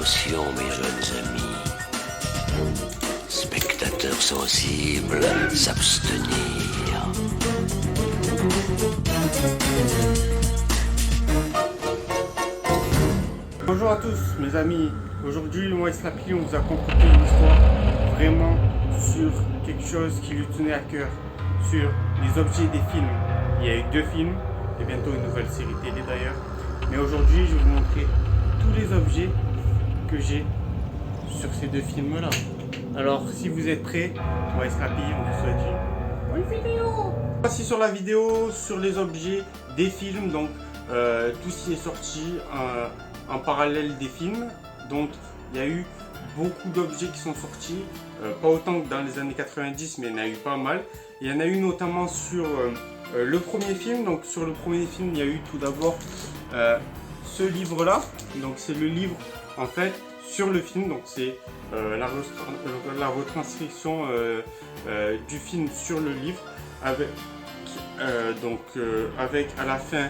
Attention, mes jeunes amis. Spectateurs sensibles, s'abstenir. Bonjour à tous mes amis, aujourd'hui moi et Slappy on vous a concocté une histoire vraiment sur quelque chose qui lui tenait à cœur, sur les objets des films. Il y a eu 2 films et bientôt une nouvelle série télé d'ailleurs, mais aujourd'hui je vais vous montrer tous les objets que j'ai sur ces 2 films là. Alors si vous êtes prêts, moi et Slappy on vous souhaite une bonne vidéo. Voici sur la vidéo sur les objets des films, donc tout ce qui est sorti en parallèle des films. Donc il y a eu beaucoup d'objets qui sont sortis, pas autant que dans les années 90, mais il y en a eu pas mal. Il y en a eu notamment sur le premier film. Donc sur le premier film, il y a eu tout d'abord ce livre là. Donc c'est le livre en fait sur le film. Donc c'est la retranscription du film sur le livre avec avec à la fin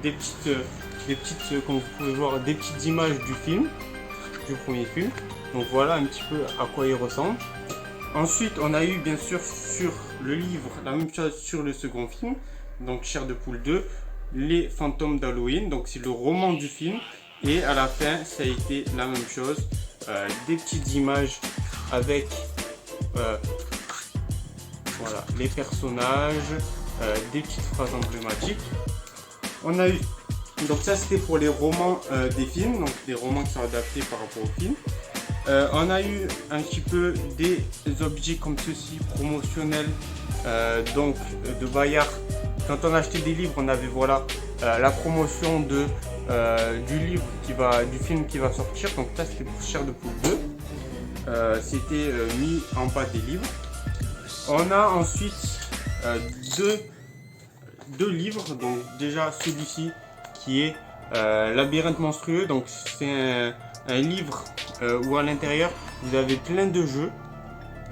des petites, comme vous pouvez voir, des petites images du film, du premier film. Donc voilà un petit peu à quoi il ressemble. Ensuite, on a eu bien sûr sur le livre la même chose sur le second film, donc Chair de poule 2, Les fantômes d'Halloween. Donc c'est le roman du film. Et à la fin, ça a été la même chose, des petites images avec voilà, les personnages, des petites phrases emblématiques. On a eu, donc ça c'était pour les romans des films, donc des romans qui sont adaptés par rapport au film. On a eu un petit peu des objets comme ceci, promotionnels, donc de Bayard. Quand on achetait des livres, on avait voilà la promotion du film qui va sortir. Donc ça c'était pour Chair de poule 2. C'était mis en bas des livres. On a ensuite deux livres, donc déjà celui-ci qui est Labyrinthe monstrueux. Donc c'est un livre où à l'intérieur vous avez plein de jeux,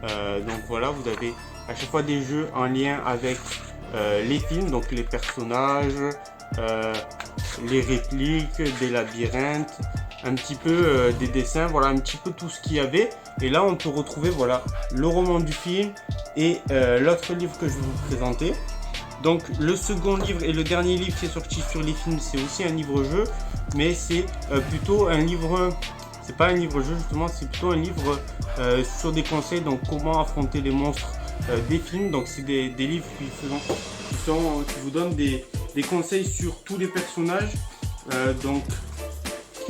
donc voilà, vous avez à chaque fois des jeux en lien avec les films, donc les personnages, les répliques, des labyrinthes, un petit peu des dessins, voilà un petit peu tout ce qu'il y avait. Et là on peut retrouver voilà le roman du film et l'autre livre que je vais vous présenter. Donc le second livre et le dernier livre qui est sorti sur les films, c'est aussi un livre-jeu, mais c'est plutôt un livre, c'est pas un livre-jeu justement, c'est plutôt un livre sur des conseils, donc comment affronter les monstres des films. Donc c'est des livres qui vous donnent des conseils sur tous les personnages. Donc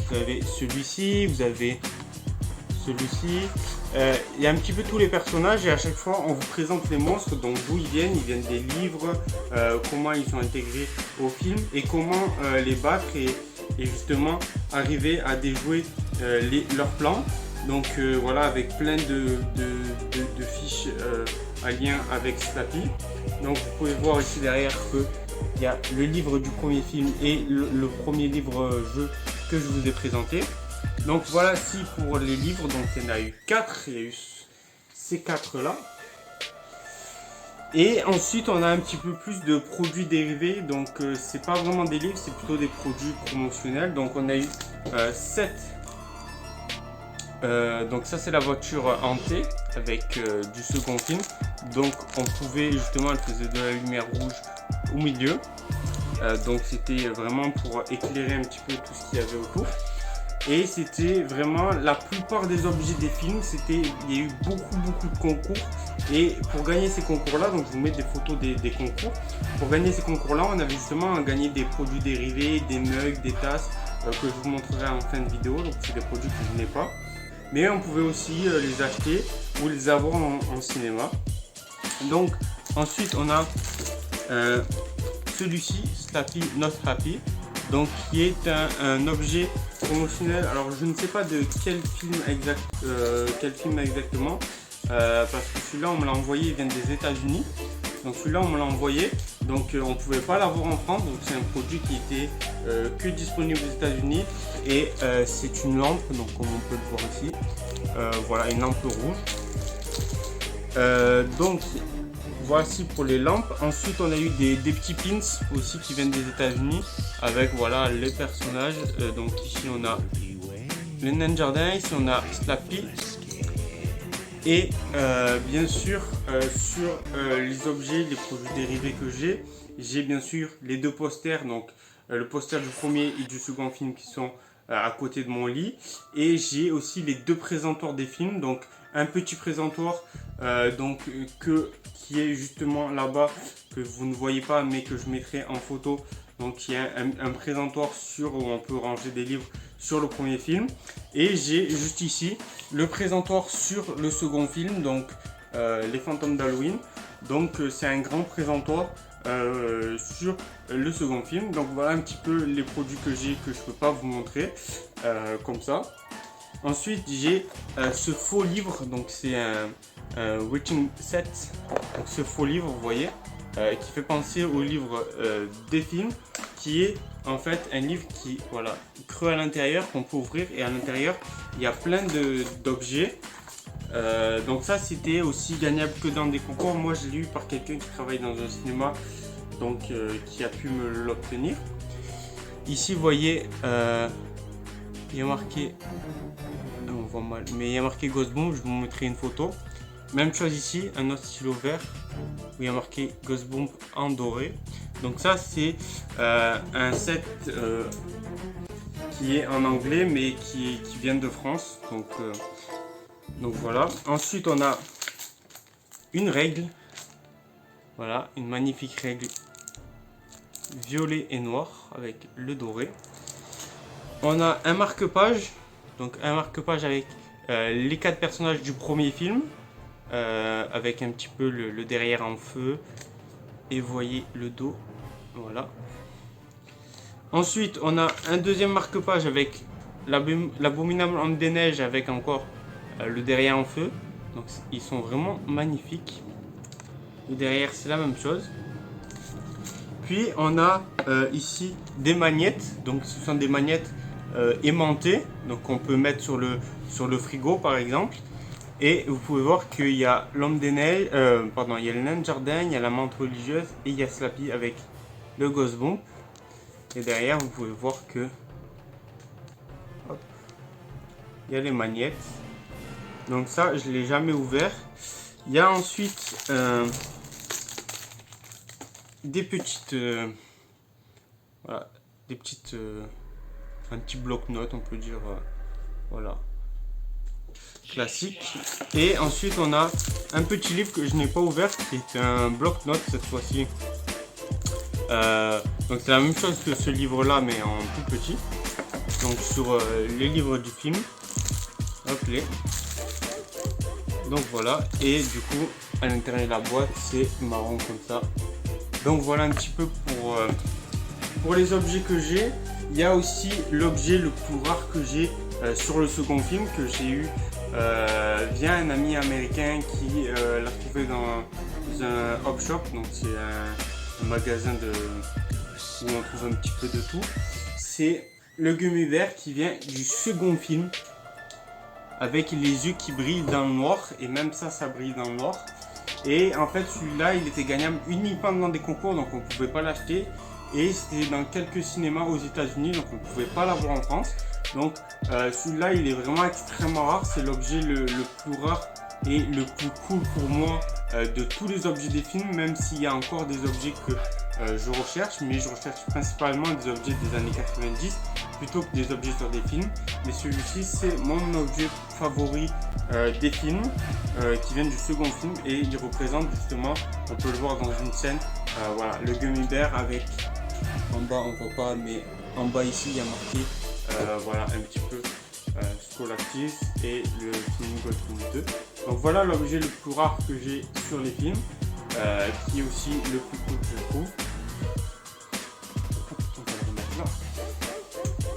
vous avez celui-ci, vous avez celui-ci. Il y a un petit peu tous les personnages et à chaque fois on vous présente les monstres, donc d'où ils viennent des livres, comment ils sont intégrés au film et comment les battre et justement arriver à déjouer leur plan. Donc voilà, avec plein de fiches à lien avec Slappy. Donc vous pouvez voir ici derrière que il y a le livre du premier film et le premier livre jeu que je vous ai présenté. Donc voilà, si pour les livres, donc il y en a eu 4, il y a eu ces 4 là. Et ensuite on a un petit peu plus de produits dérivés, donc c'est pas vraiment des livres, c'est plutôt des produits promotionnels. Donc on a eu 7. Donc ça c'est la voiture hantée avec du second film. Donc on pouvait justement, elle faisait de la lumière rouge au milieu. Donc c'était vraiment pour éclairer un petit peu tout ce qu'il y avait autour. Et c'était vraiment la plupart des objets des films, il y a eu beaucoup de concours. Et pour gagner ces concours là, donc je vous mets des photos des concours. Pour gagner ces concours là, on avait justement gagné des produits dérivés, des mugs, des tasses que je vous montrerai en fin de vidéo. Donc c'est des produits que je n'ai pas. Mais on pouvait aussi les acheter ou les avoir en cinéma. Donc ensuite on a celui-ci, Slappy Not Happy. Donc qui est un objet promotionnel. Alors je ne sais pas de quel film exactement, parce que celui-là on me l'a envoyé, il vient des États-Unis. Donc celui-là on me l'a envoyé, donc on ne pouvait pas l'avoir en France. Donc c'est un produit qui était que disponible aux États-Unis et c'est une lampe, donc comme on peut le voir ici, voilà une lampe rouge. Donc voici pour les lampes. Ensuite on a eu des petits pins aussi qui viennent des États-Unis avec voilà les personnages. Donc ici on a le nain jardin, ici on a Slappy. Et bien sûr, sur les objets, les produits dérivés que j'ai bien sûr les deux posters, donc le poster du premier et du second film qui sont à côté de mon lit. Et j'ai aussi les deux présentoirs des films, donc un petit présentoir qui est justement là-bas, que vous ne voyez pas mais que je mettrai en photo. Donc il y a un présentoir où on peut ranger des livres sur le premier film. Et j'ai juste ici le présentoir sur le second film, donc Les Fantômes d'Halloween. Donc c'est un grand présentoir sur le second film. Donc voilà un petit peu les produits que j'ai, que je ne peux pas vous montrer comme ça. Ensuite j'ai ce faux livre, donc c'est un witching set. Donc ce faux livre, vous voyez, qui fait penser au livre des films, qui est en fait un livre qui, voilà, creux à l'intérieur, qu'on peut ouvrir, et à l'intérieur il y a plein d'objets. Donc ça c'était aussi gagnable que dans des concours. Moi je l'ai eu par quelqu'un qui travaille dans un cinéma, donc qui a pu me l'obtenir. Ici vous voyez, il y a marqué, on voit mal, mais il y a marqué Ghostbomb, je vous montrerai une photo. Même chose ici, un autre stylo vert où il y a marqué Ghostbomb en doré. Donc ça c'est un set qui est en anglais mais qui vient de France. Donc voilà. Ensuite on a une règle. Voilà, une magnifique règle violet et noir avec le doré. On a un marque-page. Donc un marque-page avec les 4 personnages du premier film. Avec un petit peu le derrière en feu. Et vous voyez le dos. Voilà. Ensuite, on a un deuxième marque-page avec l'abominable homme des neiges avec encore le derrière en feu. Donc ils sont vraiment magnifiques. Le derrière, c'est la même chose. Puis on a ici des magnettes. Donc ce sont des magnettes aimantées. Donc on peut mettre sur le frigo par exemple. Et vous pouvez voir qu'il y a l'homme des neiges, il y a le nain de jardin, il y a la menthe religieuse et il y a Slappy avec le Ghostbomb. Et derrière, vous pouvez voir que hop, il y a les magnettes. Donc ça, je ne l'ai jamais ouvert. Il y a ensuite des petites, voilà, un petit bloc-notes, on peut dire, voilà. Classique. Et ensuite on a un petit livre que je n'ai pas ouvert qui est un bloc-notes cette fois-ci. Donc c'est la même chose que ce livre là mais en tout petit. Donc sur les livres du film. Hop les. Donc voilà, et du coup à l'intérieur de la boîte c'est marron comme ça. Donc voilà un petit peu pour les objets que j'ai. Il y a aussi l'objet le plus rare que j'ai sur le second film, que j'ai eu via un ami américain qui l'a trouvé dans un hop shop. Donc c'est un magasin où on trouve un petit peu de tout. C'est le gummy bear qui vient du second film, avec les yeux qui brillent dans le noir, et même ça brille dans le noir. Et en fait celui-là il était gagnable uniquement dans des concours, donc on ne pouvait pas l'acheter. Et c'était dans quelques cinémas aux États-Unis, donc on ne pouvait pas l'avoir en France. Donc celui-là il est vraiment extrêmement rare, c'est l'objet le plus rare et le plus cool pour moi de tous les objets des films, même s'il y a encore des objets que je recherche, mais je recherche principalement des objets des années 90 plutôt que des objets sur des films. Mais celui-ci c'est mon objet favori des films qui vient du second film, et il représente justement, on peut le voir dans une scène, voilà, le gummy bear avec, en bas on voit pas, mais en bas ici il y a marqué voilà un petit peu Scholastic et le film Ghostbomb 2. Donc voilà l'objet le plus rare que j'ai sur les films, qui est aussi le plus cool que je trouve. On va le remettre là.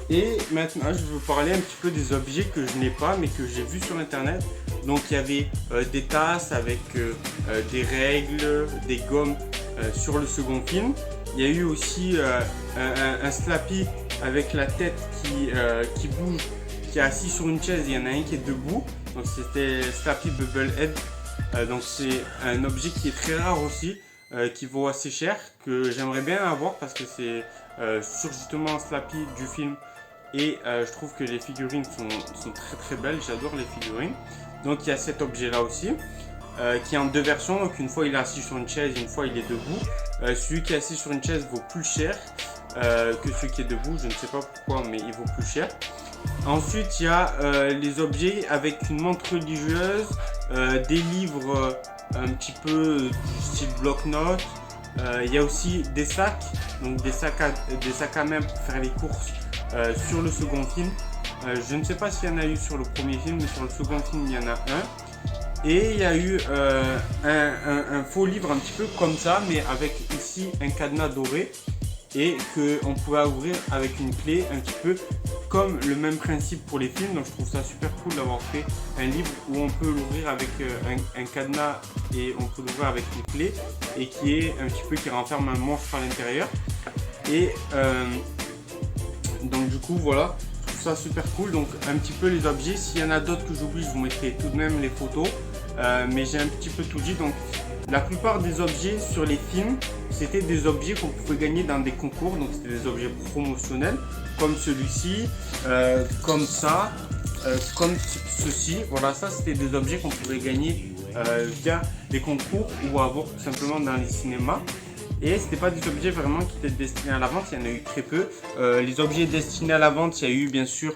Et maintenant je vais vous parler un petit peu des objets que je n'ai pas mais que j'ai vu sur internet. Donc il y avait des tasses avec des règles, des gommes sur le second film. Il y a eu aussi un Slappy avec la tête qui bouge, qui est assis sur une chaise, il y en a un qui est debout. Donc c'était Slappy Bubblehead. Donc c'est un objet qui est très rare aussi, qui vaut assez cher, que j'aimerais bien avoir parce que c'est sur justement Slappy du film Et je trouve que les figurines sont très très belles, j'adore les figurines. Donc il y a cet objet là aussi, qui est en deux versions. Donc une fois il est assis sur une chaise, une fois il est debout. Celui qui est assis sur une chaise vaut plus cher que celui qui est debout, je ne sais pas pourquoi, mais il vaut plus cher. Ensuite il y a les objets avec une montre religieuse, des livres un petit peu du style bloc-notes. Il y a aussi des sacs, donc des sacs à main pour faire les courses sur le second film. Je ne sais pas s'il y en a eu sur le premier film, mais sur le second film il y en a un. Et il y a eu un faux livre un petit peu comme ça, mais avec ici un cadenas doré et qu'on pouvait ouvrir avec une clé, un petit peu comme le même principe pour les films. Donc je trouve ça super cool d'avoir fait un livre où on peut l'ouvrir avec un cadenas et on peut l'ouvrir avec une clé et qui est un petit peu qui renferme un monstre à l'intérieur. Et donc du coup voilà, je trouve ça super cool. Donc un petit peu les objets, s'il y en a d'autres que j'oublie, je vous mettrai tout de même les photos, mais j'ai un petit peu tout dit. Donc la plupart des objets sur les films, c'était des objets qu'on pouvait gagner dans des concours, donc c'était des objets promotionnels, comme celui-ci, comme ça, comme ceci. Voilà, ça c'était des objets qu'on pouvait gagner via des concours ou avoir tout simplement dans les cinémas. Et c'était pas des objets vraiment qui étaient destinés à la vente, il y en a eu très peu. Les objets destinés à la vente, il y a eu bien sûr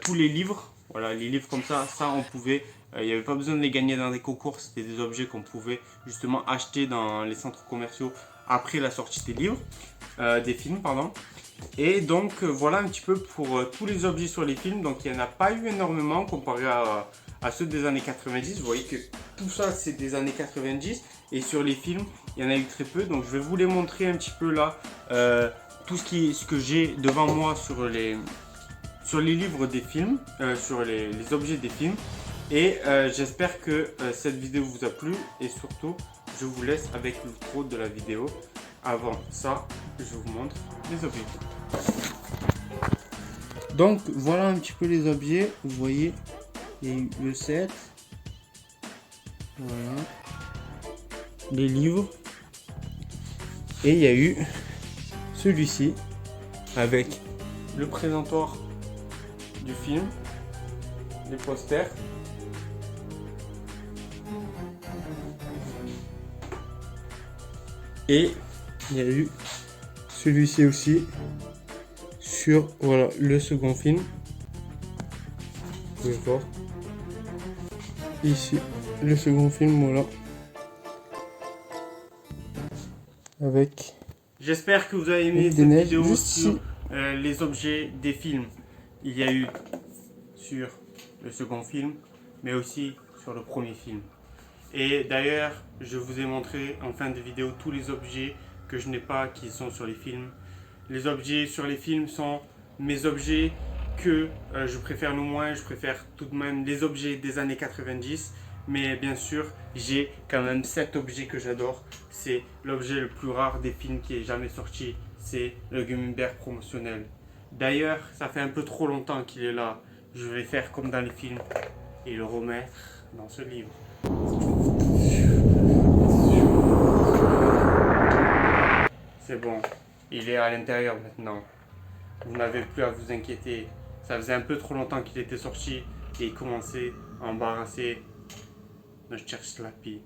tous les livres. Voilà, les livres comme ça on pouvait, il n'y avait pas besoin de les gagner dans des concours, c'était des objets qu'on pouvait justement acheter dans les centres commerciaux après la sortie des livres, des films pardon. Et donc voilà un petit peu pour tous les objets sur les films. Donc il n'y en a pas eu énormément comparé à ceux des années 90. Vous voyez que tout ça c'est des années 90 et sur les films il y en a eu très peu. Donc je vais vous les montrer un petit peu là, tout ce que j'ai devant moi sur les livres des films, sur les objets des films. Et j'espère que cette vidéo vous a plu et surtout je vous laisse avec l'outro de la vidéo. Avant ça, je vous montre les objets. Donc voilà un petit peu les objets. Vous voyez, il y a eu le set. Voilà. Les livres. Et il y a eu celui-ci avec le présentoir du film, les posters. Et il y a eu celui-ci aussi sur voilà le second film. Vous pouvez voir ici le second film, voilà, avec. J'espère que vous avez aimé cette vidéo sur les objets des films. Il y a eu sur le second film, mais aussi sur le premier film. Et d'ailleurs, je vous ai montré en fin de vidéo tous les objets que je n'ai pas qui sont sur les films. Les objets sur les films sont mes objets que je préfère le moins. Je préfère tout de même les objets des années 90. Mais bien sûr, j'ai quand même 7 objets que j'adore. C'est l'objet le plus rare des films qui est jamais sorti. C'est le Gummy Bear promotionnel. D'ailleurs, ça fait un peu trop longtemps qu'il est là. Je vais faire comme dans les films et le remettre dans ce livre. C'est bon, il est à l'intérieur maintenant. Vous n'avez plus à vous inquiéter. Ça faisait un peu trop longtemps qu'il était sorti et il commençait à embarrasser notre cher Slappy.